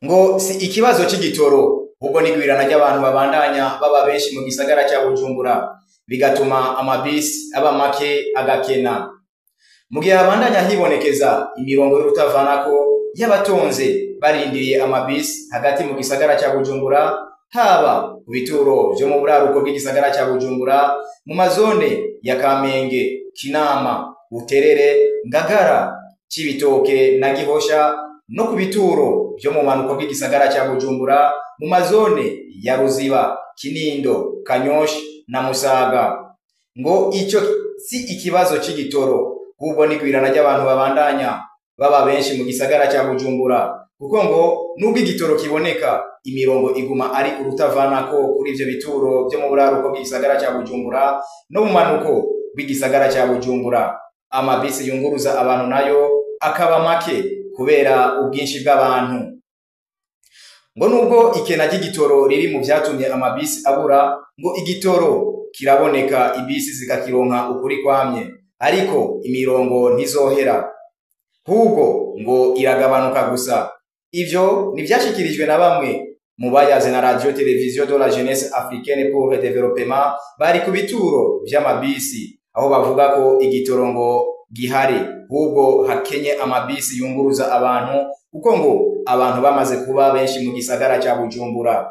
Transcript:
ngo si ikibazo c'igitoro ubwo nigwirana ry'abantu babandanya baba benshi mu gisagara cya Bujumbura bigatuma amabisi aba make agakena. Mu gihe abandanya hibonekeza imirongo y'urutavanako y'abatonze barindiriye amabisi hagati mu gisagara cya Bujumbura, haba ku bituro byo mu buraruko bw'igisagara cya Bujumbura, mu mazone ya Kamenge, Kinama, Buterere, Ngagara, Cibitoke na Gihosha, no ku bituro byo mu manuko bw'igisagara cya Bujumbura, mu mazone ya Ruziba, Kinindo, Kanyoshi na Musaga. Ngo ico si ikibazo c'igitoro ubwo nigwirana ry'abantu babandanya baba benshi mu gisagara cya Bujumbura, kuko ngo nubwo igitoro kiboneka imirongo iguma ari urutavanako kuri ivyo bituro byo mu buraruko bw'igisagara cya Bujumbura no mu manuko bw'igisagara cya Bujumbura. Amabisi yunguruza abantu nayo akaba make kubera ubwinshi bw'abantu. Ngo nubwo ikena ry'igitoro riri mu vyatumye amabisi abura, ngo igitoro kiraboneka ibisi zikakironka ukuri kwamye, ariko imirongo ntizohera, ahubwo ngo iragabanuka gusa. Ivyo nivyashikirijwe na bamwe mu bayaze na radio televiziyo de la jeunesse africaine pour le développement bari ku bituro vy'amabisi, aho bavuga ko igitoro ngo gihari, ahubwo hakenye amabisi yunguruza abantu, kuko ngo abantu bamaze kuba benshi mu gisagara cya Bujumbura.